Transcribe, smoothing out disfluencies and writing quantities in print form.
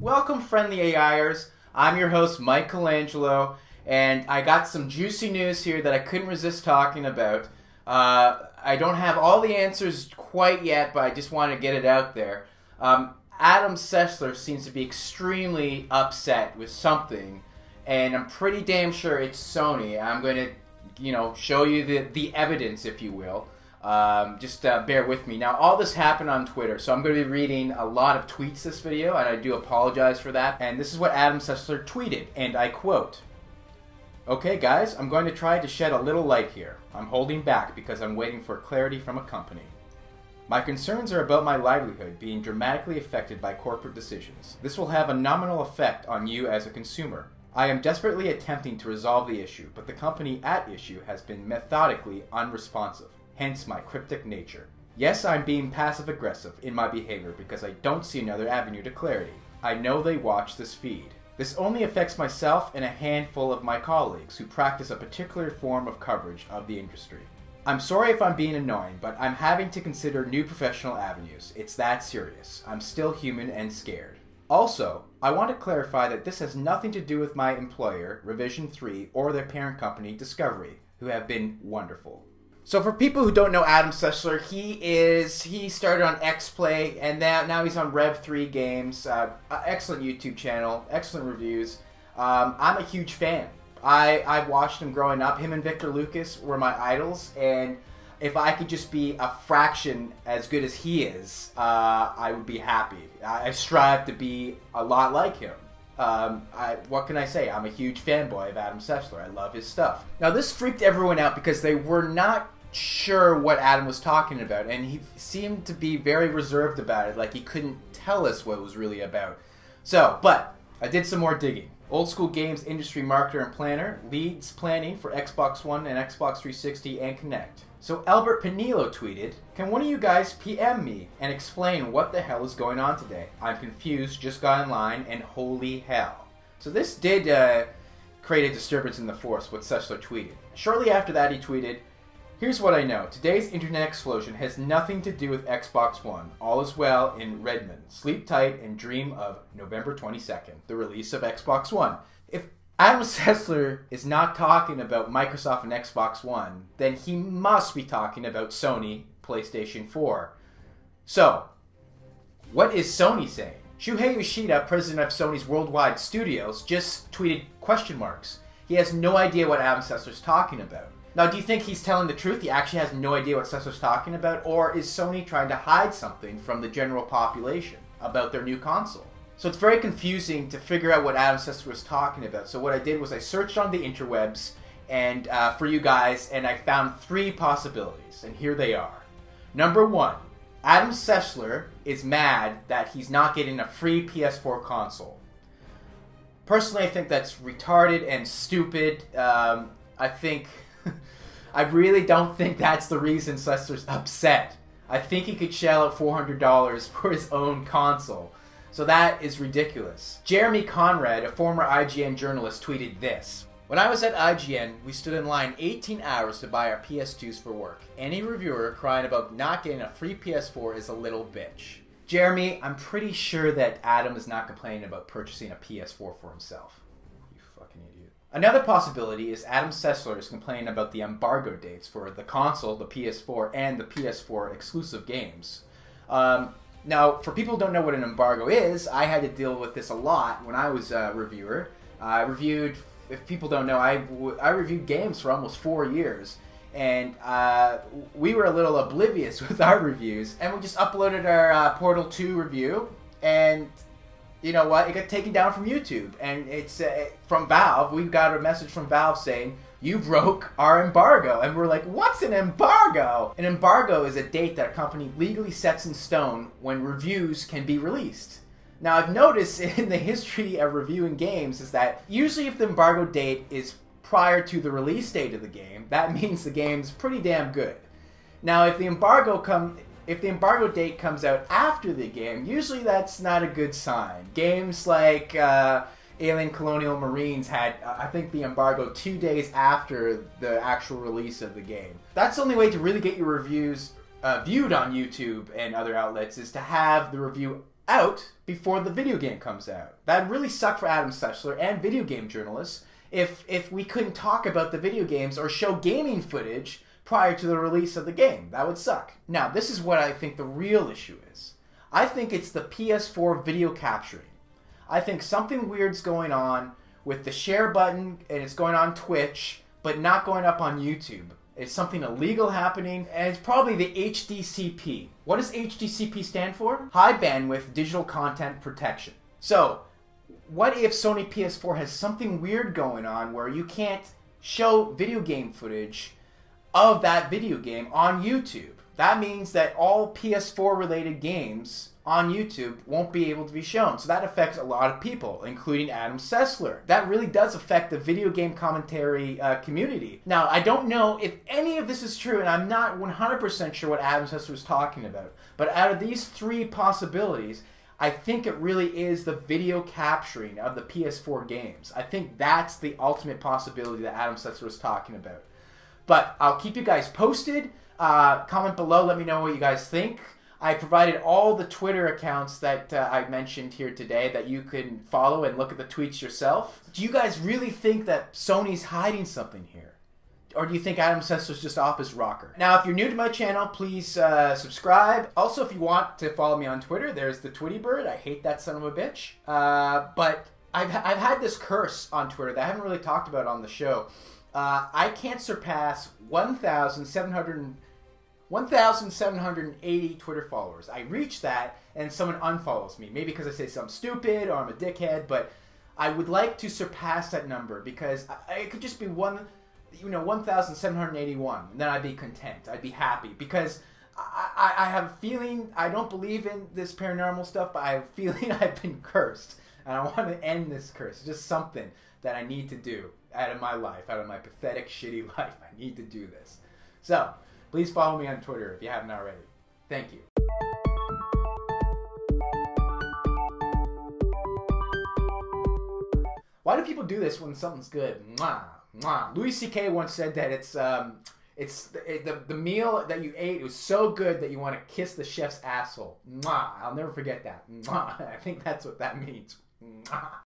Welcome, friendly AIers. I'm your host, Michelangelo, and I got some juicy news here that I couldn't resist talking about. I don't have all the answers quite yet, but I just want to get it out there. Adam Sessler seems to be extremely upset with something, and I'm pretty damn sure it's Sony. I'm going to, show you the evidence, if you will. Just bear with me. Now, all this happened on Twitter, so I'm going to be reading a lot of tweets this video, and I do apologize for that. And this is what Adam Sessler tweeted, and I quote, "Okay, guys, I'm going to try to shed a little light here. I'm holding back because I'm waiting for clarity from a company. My concerns are about my livelihood being dramatically affected by corporate decisions. This will have a nominal effect on you as a consumer. I am desperately attempting to resolve the issue, but the company at issue has been methodically unresponsive. Hence my cryptic nature. Yes, I'm being passive-aggressive in my behavior because I don't see another avenue to clarity. I know they watch this feed. This only affects myself and a handful of my colleagues who practice a particular form of coverage of the industry. I'm sorry if I'm being annoying, but I'm having to consider new professional avenues. It's that serious. I'm still human and scared. Also, I want to clarify that this has nothing to do with my employer, Revision 3, or their parent company, Discovery, who have been wonderful." So for people who don't know Adam Sessler, he started on XPlay, and now he's on Rev3 Games. Excellent YouTube channel, excellent reviews. I'm a huge fan. I've watched him growing up. Him and Victor Lucas were my idols, and if I could just be a fraction as good as he is, I would be happy. I strive to be a lot like him. What can I say? I'm a huge fanboy of Adam Sessler. I love his stuff. Now, this freaked everyone out because they were not sure what Adam was talking about, and he seemed to be very reserved about it, like he couldn't tell us what it was really about. But I did some more digging. Old School Games industry marketer and planner, leads planning for Xbox One and Xbox 360 and Kinect. So Albert Panilo tweeted, "Can one of you guys PM me and explain what the hell is going on today? I'm confused, just got in line, and holy hell." So this did create a disturbance in the force, what Sessler tweeted. Shortly after that he tweeted, "Here's what I know. Today's internet explosion has nothing to do with Xbox One. All is well in Redmond. Sleep tight and dream of November 22nd, the release of Xbox One." If Adam Sessler is not talking about Microsoft and Xbox One, then he must be talking about Sony PlayStation 4. So, what is Sony saying? Shuhei Yoshida, president of Sony's worldwide studios, just tweeted question marks. He has no idea what Adam Sessler's talking about. Now, do you think he's telling the truth? He actually has no idea what Sessler's talking about? Or is Sony trying to hide something from the general population about their new console? So it's very confusing to figure out what Adam Sessler was talking about. So what I did was I searched on the interwebs and for you guys, and I found 3 possibilities, and here they are. Number 1, Adam Sessler is mad that he's not getting a free PS4 console. Personally, I think that's retarded and stupid. I really don't think that's the reason Sessler's upset. I think he could shell out $400 for his own console. So that is ridiculous. Jeremy Conrad, a former IGN journalist, tweeted this. "When I was at IGN, we stood in line 18 hours to buy our PS2s for work. Any reviewer crying about not getting a free PS4 is a little bitch." Jeremy, I'm pretty sure that Adam is not complaining about purchasing a PS4 for himself. You fucking idiot. Another possibility is Adam Sessler is complaining about the embargo dates for the console, the PS4, and the PS4 exclusive games. Now, for people who don't know what an embargo is, I had to deal with this a lot when I was a reviewer. If people don't know, I reviewed games for almost 4 years, and we were a little oblivious with our reviews, and we just uploaded our Portal 2 review, and you know what? It got taken down from YouTube, and it's from Valve. We got a message from Valve saying, "You broke our embargo." And we're like, what's an embargo? An embargo is a date that a company legally sets in stone when reviews can be released. Now, I've noticed in the history of reviewing games is that usually if the embargo date is prior to the release date of the game, that means the game's pretty damn good. Now, if the embargo date comes out after the game, usually that's not a good sign. Games like Alien Colonial Marines had, I think, the embargo 2 days after the actual release of the game. That's the only way to really get your reviews viewed on YouTube and other outlets, is to have the review out before the video game comes out. That'd really suck for Adam Sessler and video game journalists if we couldn't talk about the video games or show gaming footage prior to the release of the game. That would suck. Now, this is what I think the real issue is. I think it's the PS4 video capturing. I think something weird's going on with the share button, and it's going on Twitch, but not going up on YouTube. It's something illegal happening, and it's probably the HDCP. What does HDCP stand for? High Bandwidth Digital Content Protection. So, what if Sony PS4 has something weird going on where you can't show video game footage of that video game on YouTube? That means that all PS4 related games on YouTube won't be able to be shown. So that affects a lot of people, including Adam Sessler. That really does affect the video game commentary community. Now, I don't know if any of this is true, and I'm not 100% sure what Adam Sessler was talking about. But out of these three possibilities, I think it really is the video capturing of the PS4 games. I think that's the ultimate possibility that Adam Sessler was talking about. But I'll keep you guys posted. Comment below, let me know what you guys think. I provided all the Twitter accounts that I mentioned here today that you can follow and look at the tweets yourself. Do you guys really think that Sony's hiding something here? Or do you think Adam Sessler's just off his rocker? Now, if you're new to my channel, please subscribe. Also, if you want to follow me on Twitter, there's the Twitty Bird. I hate that son of a bitch. But I've had this curse on Twitter that I haven't really talked about on the show. I can't surpass 1,780 Twitter followers. I reach that and someone unfollows me. Maybe because I say something stupid or I'm a dickhead, but I would like to surpass that number because it could just be 1,781, and then I'd be content. I'd be happy because I have a feeling, I don't believe in this paranormal stuff, but I have a feeling I've been cursed. And I want to end this curse. It's just something that I need to do out of my life, out of my pathetic, shitty life. I need to do this. So, please follow me on Twitter if you haven't already. Thank you. Why do people do this when something's good? Mwah, mwah. Louis C.K. once said that the meal that you ate was so good that you want to kiss the chef's asshole. Mwah. I'll never forget that. Mwah. I think that's what that means. Mwah.